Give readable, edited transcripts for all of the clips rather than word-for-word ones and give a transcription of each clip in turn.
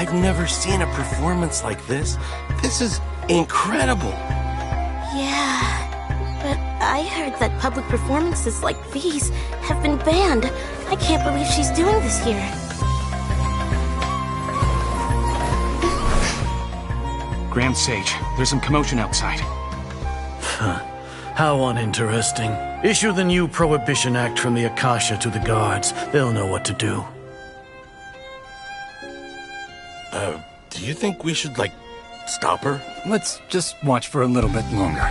I've never seen a performance like this. This is incredible. Yeah, but I heard that public performances like these have been banned. I can't believe she's doing this here. Grand Sage, there's some commotion outside. How uninteresting. Issue the new Prohibition Act from the Akasha to the guards. They'll know what to do. Do you think we should, stop her? Let's just watch for a little bit longer.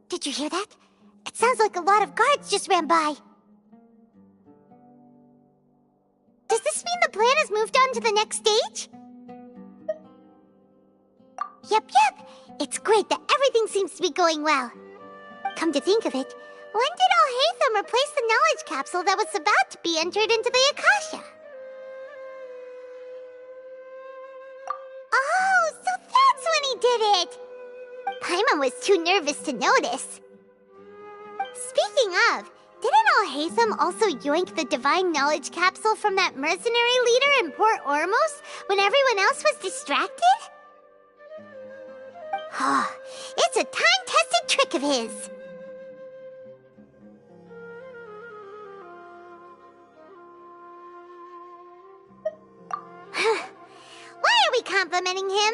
Did you hear that? It sounds like a lot of guards just ran by. Does this mean the plan has moved on to the next stage? Yep. It's great that everything seems to be going well. Come to think of it, when did Al-Haytham replace the knowledge capsule that was about to be entered into the Akasha? Oh, so that's when he did it! Paimon was too nervous to notice. Speaking of, didn't Al-Haytham also yoink the divine knowledge capsule from that mercenary leader in Port Ormos when everyone else was distracted? Oh, it's a time-tested trick of his. Why are we complimenting him?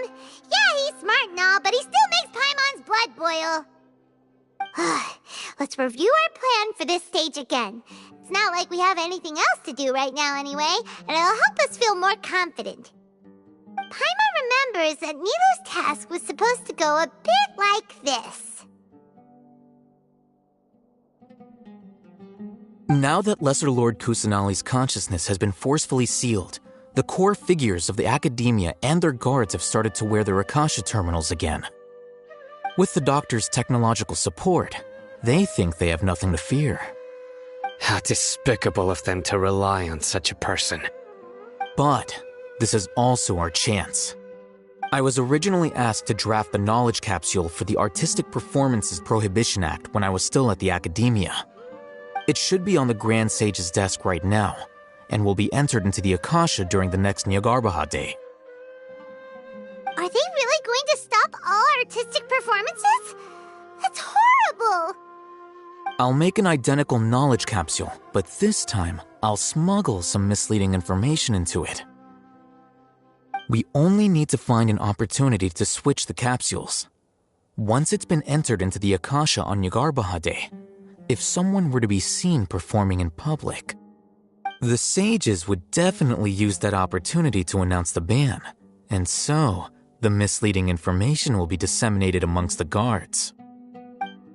Yeah, he's smart and all, but he still makes Paimon's blood boil. Let's review our plan for this stage again. It's not like we have anything else to do right now anyway, and it'll help us feel more confident. Paimon remembers that Nilou's task was supposed to go a bit like this. Now that Lesser Lord Kusanali's consciousness has been forcefully sealed, the core figures of the academia and their guards have started to wear their Akasha terminals again. With the doctor's technological support, they think they have nothing to fear. How despicable of them to rely on such a person. But this is also our chance. I was originally asked to draft the knowledge capsule for the Artistic Performances Prohibition Act when I was still at the academia. It should be on the Grand Sage's desk right now, and will be entered into the Akasha during the next Nyagarbaha Day. Are they really going to stop all artistic performances? That's horrible! I'll make an identical knowledge capsule, but this time, I'll smuggle some misleading information into it. We only need to find an opportunity to switch the capsules. Once it's been entered into the Akasha on Nyagarbaha Day, if someone were to be seen performing in public, the sages would definitely use that opportunity to announce the ban, and so the misleading information will be disseminated amongst the guards.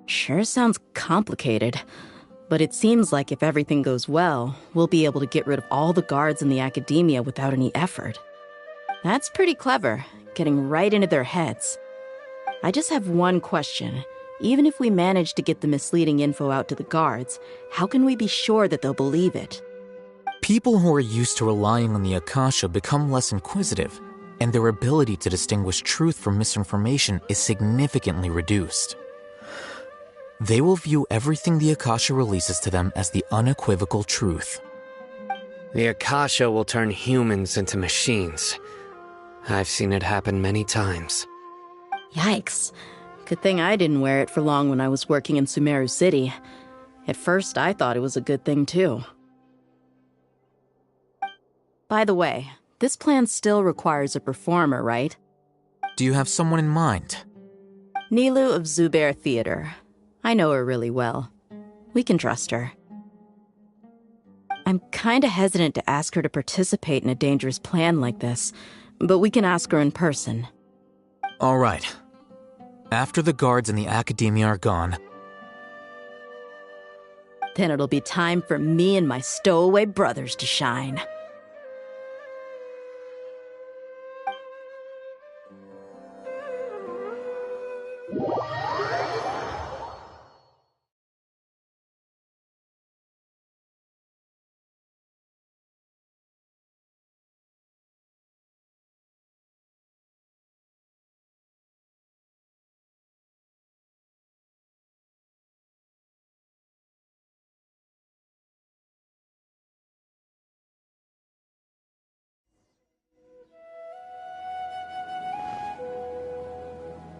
Sure sounds complicated, but it seems like if everything goes well, we'll be able to get rid of all the guards in the academia without any effort. That's pretty clever, getting right into their heads. I just have one question. Even if we manage to get the misleading info out to the guards, how can we be sure that they'll believe it? People who are used to relying on the Akasha become less inquisitive, and their ability to distinguish truth from misinformation is significantly reduced. They will view everything the Akasha releases to them as the unequivocal truth. The Akasha will turn humans into machines. I've seen it happen many times. Yikes. Good thing I didn't wear it for long when I was working in Sumeru City. At first, I thought it was a good thing, too. By the way, this plan still requires a performer, right? Do you have someone in mind? Nilu of Zubair Theater. I know her really well. We can trust her. I'm kinda hesitant to ask her to participate in a dangerous plan like this, but we can ask her in person. All right. After the guards in the academia are gone, then it'll be time for me and my stowaway brothers to shine.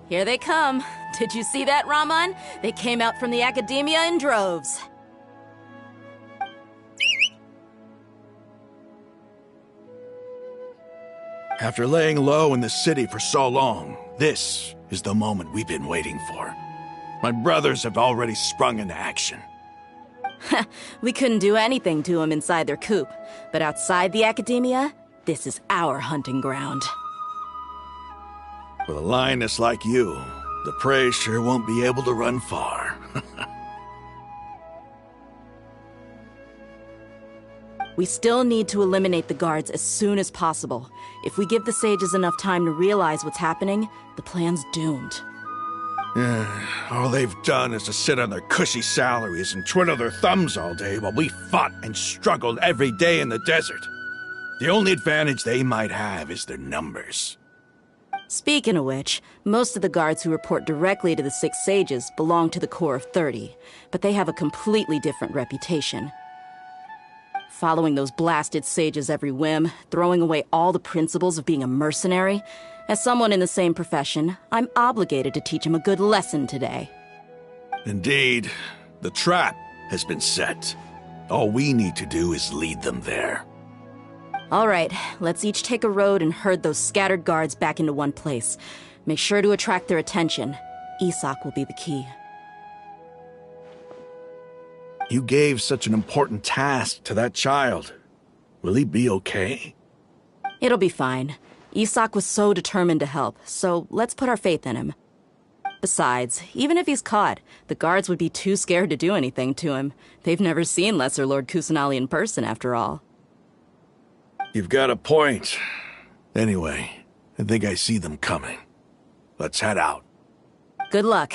Here they come. Did you see that, Raman? They came out from the academia in droves. After laying low in the city for so long, this is the moment we've been waiting for. My brothers have already sprung into action. We couldn't do anything to them inside their coop, but outside the academia, this is our hunting ground. With a lioness like you, the prey sure won't be able to run far. We still need to eliminate the guards as soon as possible. If we give the sages enough time to realize what's happening, the plan's doomed. All they've done is to sit on their cushy salaries and twiddle their thumbs all day while we fought and struggled every day in the desert. The only advantage they might have is their numbers. Speaking of which, most of the guards who report directly to the Six Sages belong to the Corps of 30, but they have a completely different reputation. Following those blasted sages every whim, throwing away all the principles of being a mercenary. As someone in the same profession, I'm obligated to teach them a good lesson today. Indeed, the trap has been set. All we need to do is lead them there. All right, let's each take a road and herd those scattered guards back into one place. Make sure to attract their attention. Isak will be the key. You gave such an important task to that child. Will he be okay? It'll be fine. Isak was so determined to help, so let's put our faith in him. Besides, even if he's caught, the guards would be too scared to do anything to him. They've never seen Lesser Lord Kusanali in person, after all. You've got a point. Anyway, I think I see them coming. Let's head out. Good luck.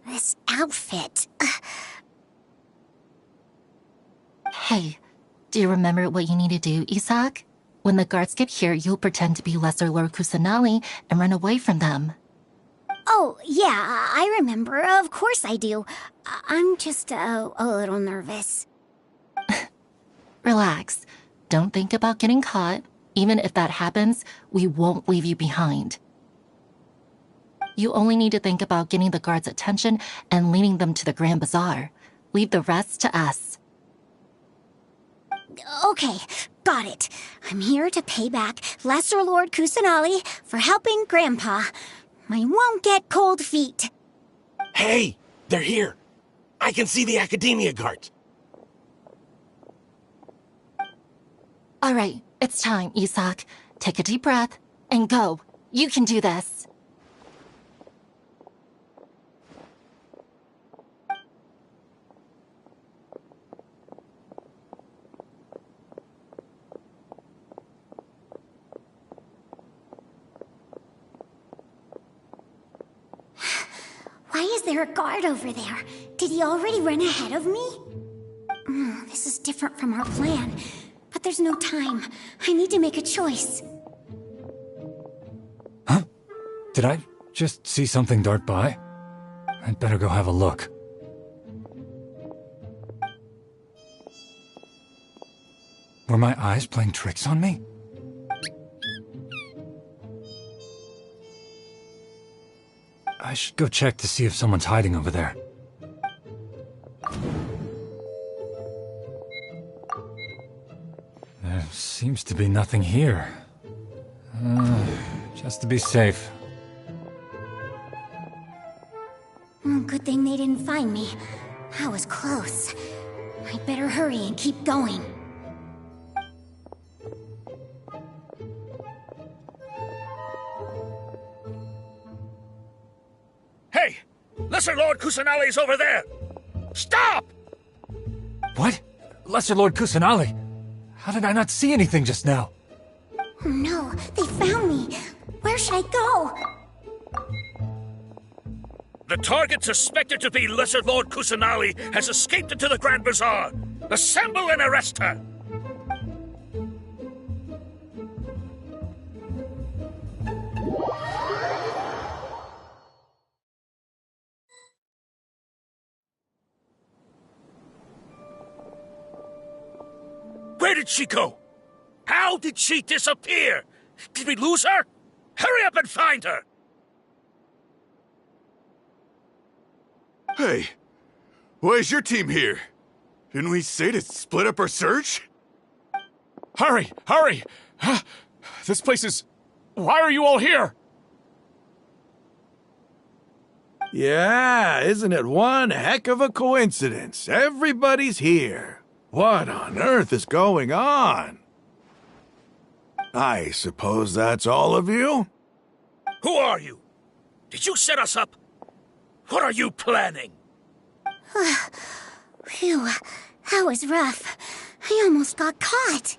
This outfit. Hey, do you remember what you need to do, Isak? When the guards get here, you'll pretend to be Lesser Lord Kusanali and run away from them. Oh, yeah, I remember. Of course I do. I'm just a little nervous. Relax. Don't think about getting caught. Even if that happens, we won't leave you behind. You only need to think about getting the guards' attention and leading them to the Grand Bazaar. Leave the rest to us. Okay, got it. I'm here to pay back Lesser Lord Kusanali for helping Grandpa. I won't get cold feet. Hey, they're here. I can see the academia guards. All right, it's time, Isak. Take a deep breath and go. You can do this. Why is there a guard over there? Did he already run ahead of me? This is different from our plan. But there's no time. I need to make a choice. Huh? Did I Just see something dart by? I'd better go have a look. Were my eyes playing tricks on me? I should go check to see if someone's hiding over there. There seems to be nothing here. Just to be safe. Good thing they didn't find me. I was close. I'd better hurry and keep going. Hey! Lesser Lord Kusanali's over there! Stop! What? Lesser Lord Kusanali? How did I not see anything just now? Oh no, they found me. Where should I go? The target suspected to be Lesser Lord Kusanali has escaped into the Grand Bazaar. Assemble and arrest her! Where did she go? How did she disappear? Did we lose her? Hurry up and find her! Hey, why is your team here? Didn't we say to split up our search? Hurry! Hurry! This place is... Why are you all here? Yeah, isn't it one heck of a coincidence? Everybody's here. What on earth is going on? I suppose that's all of you? Who are you? Did you set us up? What are you planning? Phew, that was rough. I almost got caught.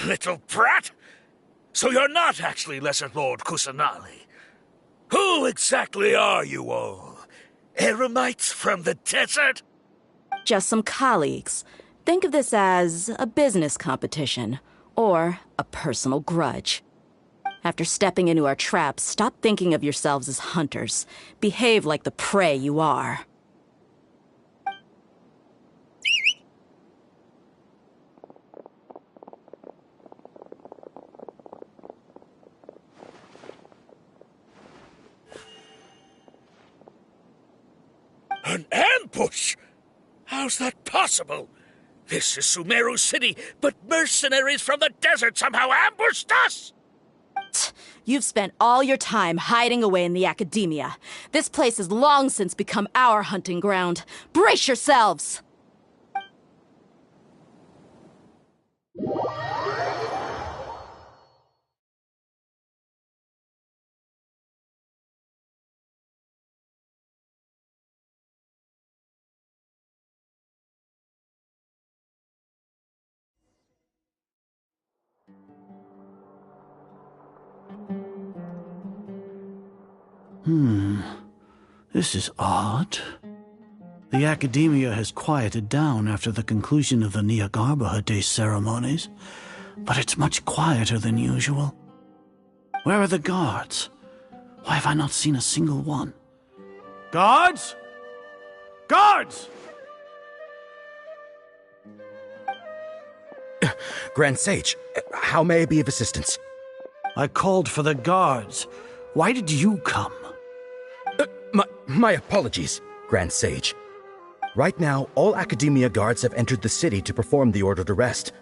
Little brat! So you're not actually Lesser Lord Kusanali. Who exactly are you all? Eremites from the desert? Just some colleagues. Think of this as a business competition, or a personal grudge. After stepping into our traps, stop thinking of yourselves as hunters. Behave like the prey you are. An ambush? How's that possible? This is Sumeru City, but mercenaries from the desert somehow ambushed us! You've spent all your time hiding away in the academia. This place has long since become our hunting ground. Brace yourselves! This is odd. The academia has quieted down after the conclusion of the Niagarbaha Day ceremonies, but it's much quieter than usual. Where are the guards? Why have I not seen a single one? Guards? Guards! Grand Sage, how may I be of assistance? I called for the guards. Why did you come? My apologies, Grand Sage. Right now, all Academia guards have entered the city to perform the ordered arrest.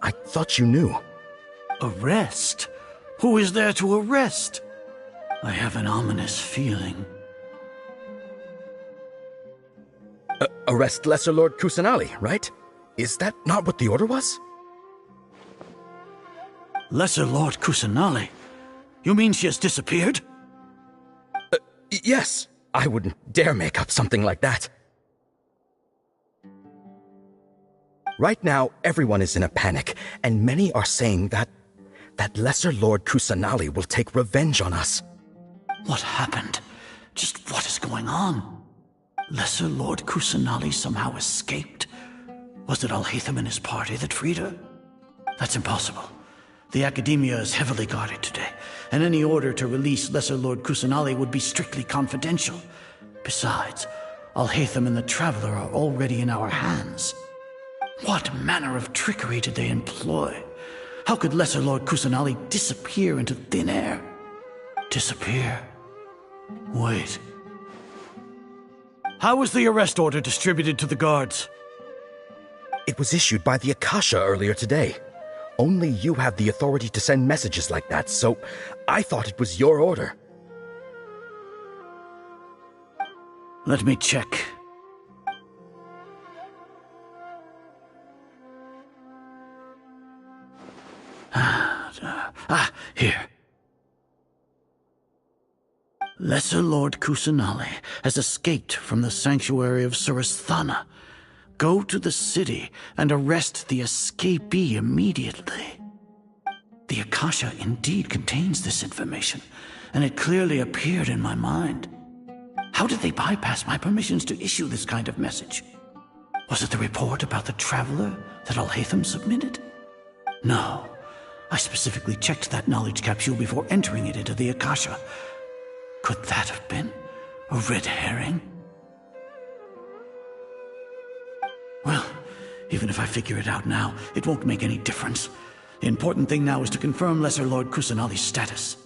I thought you knew. Arrest? Who is there to arrest? I have an ominous feeling. Arrest Lesser Lord Kusanali, right? Is that not what the order was? Lesser Lord Kusanali? You mean she has disappeared? Yes. I wouldn't dare make up something like that. Right now, everyone is in a panic, and many are saying that Lesser Lord Kusanali will take revenge on us. What happened? Just what is going on? Lesser Lord Kusanali somehow escaped? Was it Alhaitham and his party that freed her? That's impossible. The Academia is heavily guarded today, and any order to release Lesser Lord Kusanali would be strictly confidential. Besides, Al-Haytham and the Traveler are already in our hands. What manner of trickery did they employ? How could Lesser Lord Kusanali disappear into thin air? Disappear? Wait. How was the arrest order distributed to the guards? It was issued by the Akasha earlier today. Only you have the authority to send messages like that, so I thought it was your order. Let me check. Here. Lesser Lord Kusanali has escaped from the sanctuary of Surasthana. Go to the city and arrest the escapee immediately. The Akasha indeed contains this information, and it clearly appeared in my mind. How did they bypass my permissions to issue this kind of message? Was it the report about the Traveler that Al-Haytham submitted? No. I specifically checked that knowledge capsule before entering it into the Akasha. Could that have been a red herring? Well, even if I figure it out now, it won't make any difference. The important thing now is to confirm Lesser Lord Kusanali's status.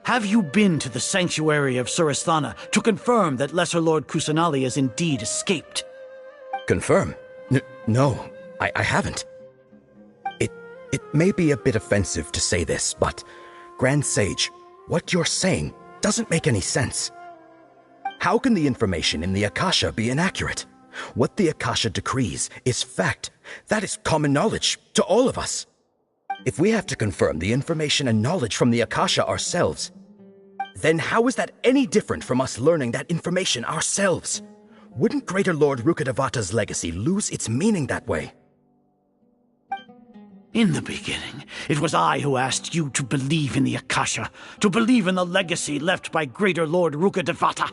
Have you been to the sanctuary of Surasthana to confirm that Lesser Lord Kusanali has indeed escaped? Confirm? No, I haven't. It may be a bit offensive to say this, but, Grand Sage, what you're saying doesn't make any sense. How can the information in the Akasha be inaccurate? What the Akasha decrees is fact. That is common knowledge to all of us. If we have to confirm the information and knowledge from the Akasha ourselves, then how is that any different from us learning that information ourselves? Wouldn't Greater Lord Rukkhadevata's legacy lose its meaning that way? In the beginning, it was I who asked you to believe in the Akasha, to believe in the legacy left by Greater Lord Rukkhadevata.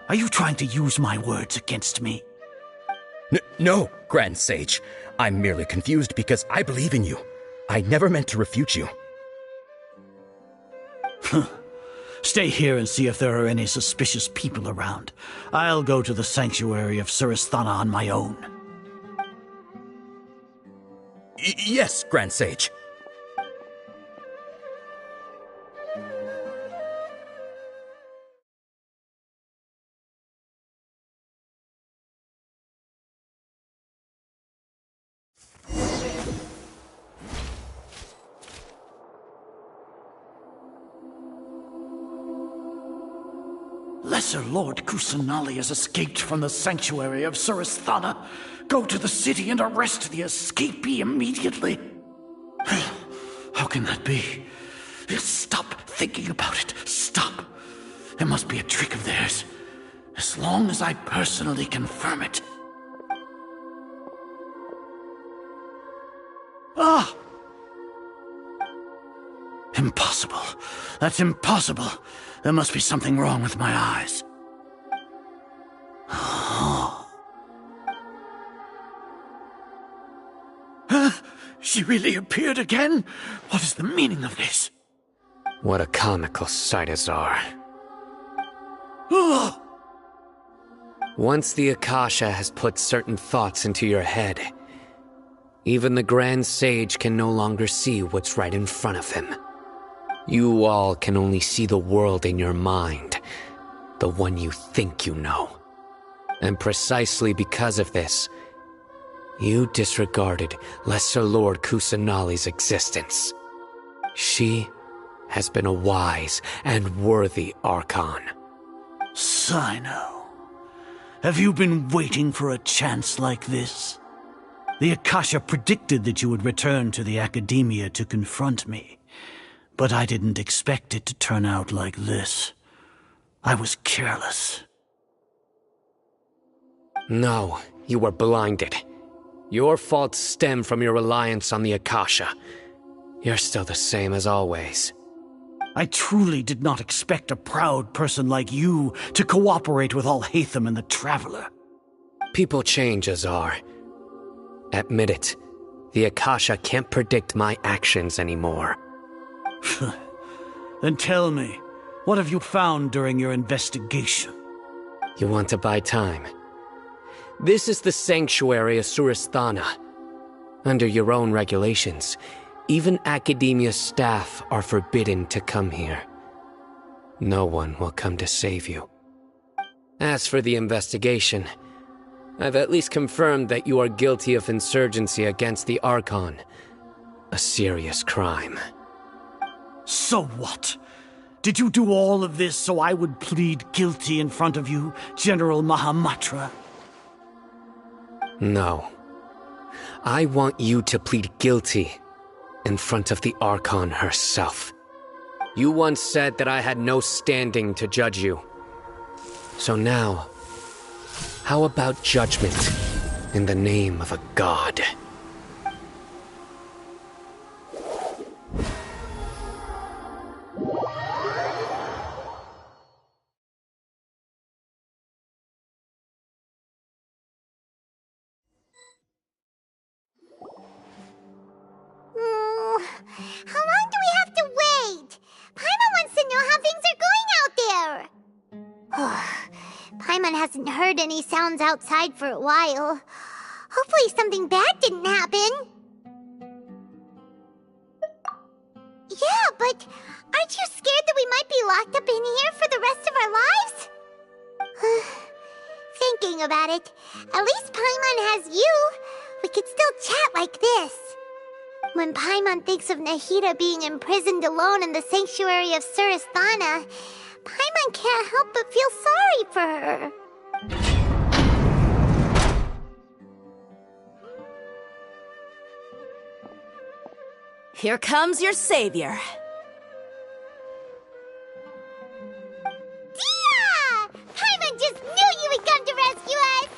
Are you trying to use my words against me? No, Grand Sage. I'm merely confused because I believe in you. I never meant to refute you. Stay here and see if there are any suspicious people around. I'll go to the sanctuary of Surasthana on my own. Yes, Grand Sage. Lesser Lord Kusanali has escaped from the sanctuary of Surasthana. Go to the city and arrest the escapee immediately. How can that be? Stop thinking about it. Stop. It must be a trick of theirs. As long as I personally confirm it. Ah! Impossible. That's impossible. There must be something wrong with my eyes. She really appeared again? What is the meaning of this? What a comical sight, Azar. Once the Akasha has put certain thoughts into your head, even the Grand Sage can no longer see what's right in front of him. You all can only see the world in your mind, the one you think you know. And precisely because of this, you disregarded Lesser Lord Kusanali's existence. She has been a wise and worthy Archon. Sino, have you been waiting for a chance like this? The Akasha predicted that you would return to the Academia to confront me, but I didn't expect it to turn out like this. I was careless. No, you were blinded. Your faults stem from your reliance on the Akasha. You're still the same as always. I truly did not expect a proud person like you to cooperate with Al-Haytham and the Traveler. People change, Azar. Admit it. The Akasha can't predict my actions anymore. Then tell me, what have you found during your investigation? You want to buy time? This is the sanctuary of Suristhana. Under your own regulations, even Academia staff are forbidden to come here. No one will come to save you. As for the investigation, I've at least confirmed that you are guilty of insurgency against the Archon. A serious crime. So what? Did you do all of this so I would plead guilty in front of you, General Mahamatra? No. I want you to plead guilty in front of the Archon herself. You once said that I had no standing to judge you. So now, how about judgment in the name of a god? How long do we have to wait? Paimon wants to know how things are going out there. Paimon hasn't heard any sounds outside for a while. Hopefully something bad didn't happen. Yeah, but aren't you scared that we might be locked up in here for the rest of our lives? Thinking about it, at least Paimon has you. We could still chat like this. When Paimon thinks of Nahida being imprisoned alone in the sanctuary of Suristhana, Paimon can't help but feel sorry for her. Here comes your savior. Dia! Paimon just knew you would come to rescue us!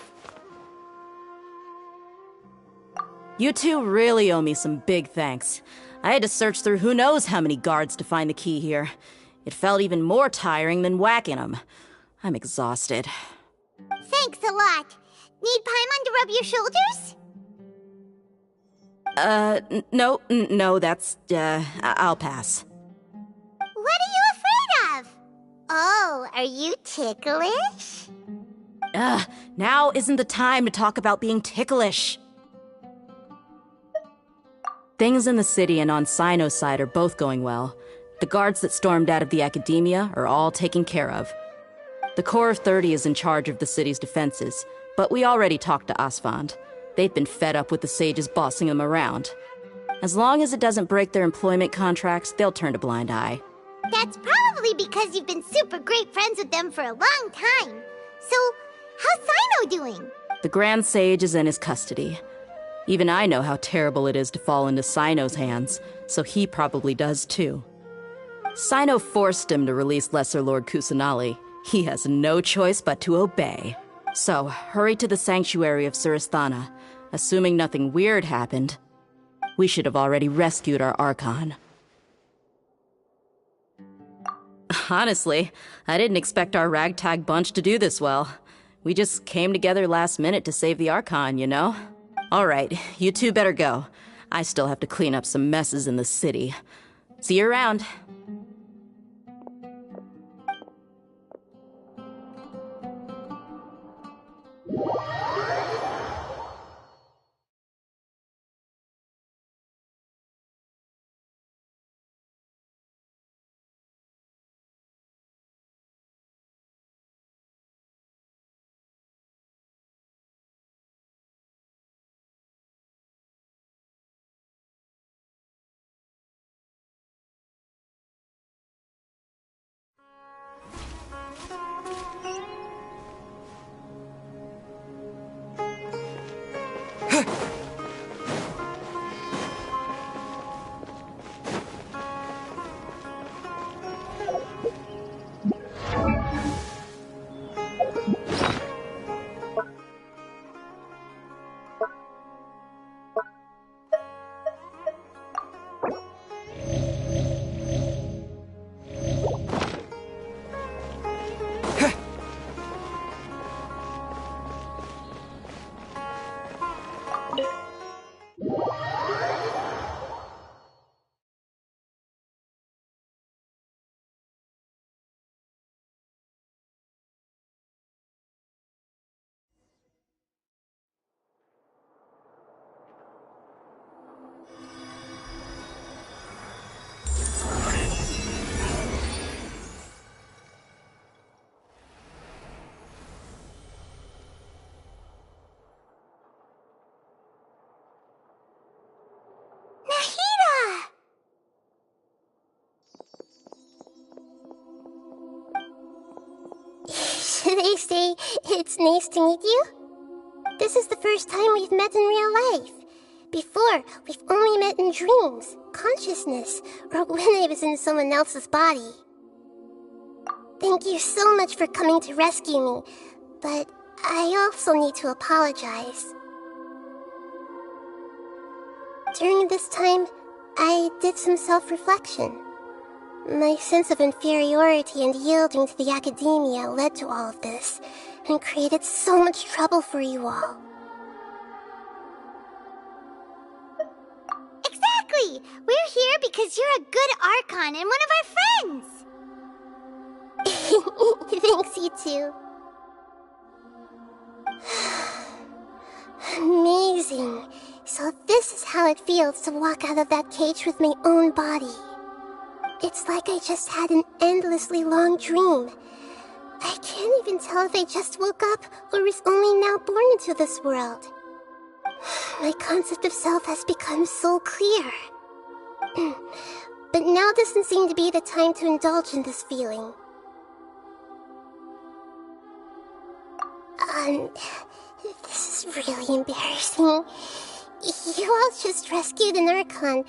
You two really owe me some big thanks. I had to search through who knows how many guards to find the key here. It felt even more tiring than whacking them. I'm exhausted. Thanks a lot. Need Paimon to rub your shoulders? No, that's, I'll pass. What are you afraid of? Oh, are you ticklish? Now isn't the time to talk about being ticklish. Things in the city and on Sino's side are both going well. The guards that stormed out of the Academia are all taken care of. The Corps of 30 is in charge of the city's defenses, but we already talked to Asfand. They've been fed up with the sages bossing them around. As long as it doesn't break their employment contracts, they'll turn a blind eye. That's probably because you've been super great friends with them for a long time. So, how's Sino doing? The Grand Sage is in his custody. Even I know how terrible it is to fall into Sino's hands, so he probably does too. Sino forced him to release Lesser Lord Kusanali. He has no choice but to obey. So, hurry to the sanctuary of Suristhana. Assuming nothing weird happened, we should have already rescued our Archon. Honestly, I didn't expect our ragtag bunch to do this well. We just came together last minute to save the Archon, you know? Alright, you two better go. I still have to clean up some messes in the city. See you around. Did they say it's nice to meet you? This is the first time we've met in real life. Before, we've only met in dreams, consciousness, or when I was in someone else's body. Thank you so much for coming to rescue me, but I also need to apologize. During this time, I did some self-reflection. My sense of inferiority and yielding to the academia led to all of this, and created so much trouble for you all. Exactly! We're here because you're a good Archon and one of our friends! Thanks, you too. Amazing. So this is how it feels to walk out of that cage with my own body. It's like I just had an endlessly long dream. I can't even tell if I just woke up or was only now born into this world. My concept of self has become so clear. But now doesn't seem to be the time to indulge in this feeling. This is really embarrassing. You all just rescued an Archon,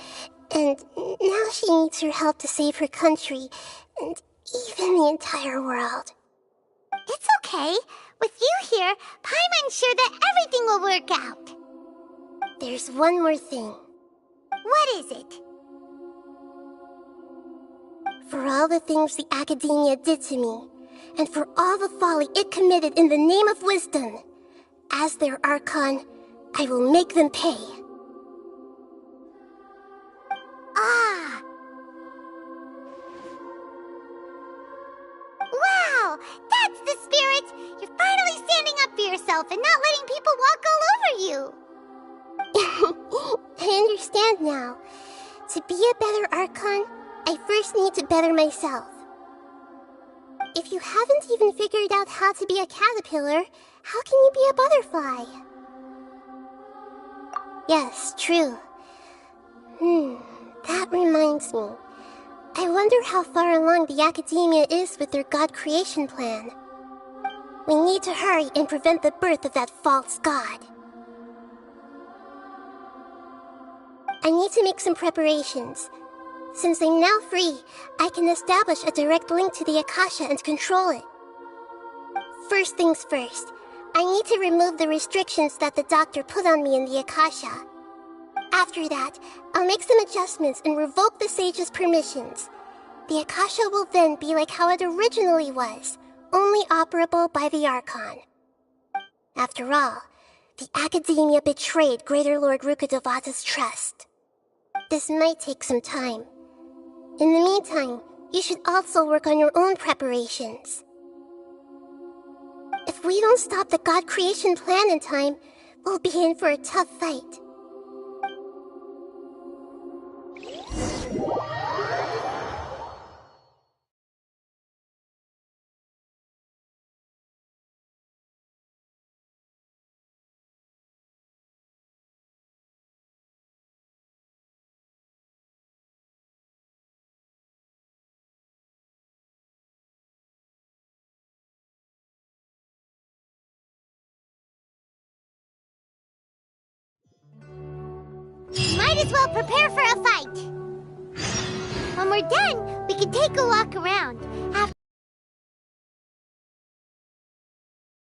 and now she needs your help to save her country, and even the entire world. It's okay. With you here, Paimon's sure that everything will work out. There's one more thing. What is it? For all the things the academia did to me, and for all the folly it committed in the name of wisdom, as their Archon, I will make them pay. Ah! Wow! That's the spirit! You're finally standing up for yourself and not letting people walk all over you! I understand now. To be a better Archon, I first need to better myself. If you haven't even figured out how to be a caterpillar, how can you be a butterfly? Yes, true. That reminds me. I wonder how far along the academia is with their god creation plan. We need to hurry and prevent the birth of that false god. I need to make some preparations. Since I'm now free, I can establish a direct link to the Akasha and control it. First things first, I need to remove the restrictions that the doctor put on me in the Akasha. After that, I'll make some adjustments and revoke the sage's permissions. The Akasha will then be like how it originally was, only operable by the Archon. After all, the academia betrayed Greater Lord Rukkhadevata's trust. This might take some time. In the meantime, you should also work on your own preparations. If we don't stop the god creation plan in time, we'll be in for a tough fight. Might as well prepare for a fight. When we're done, we can take a walk around.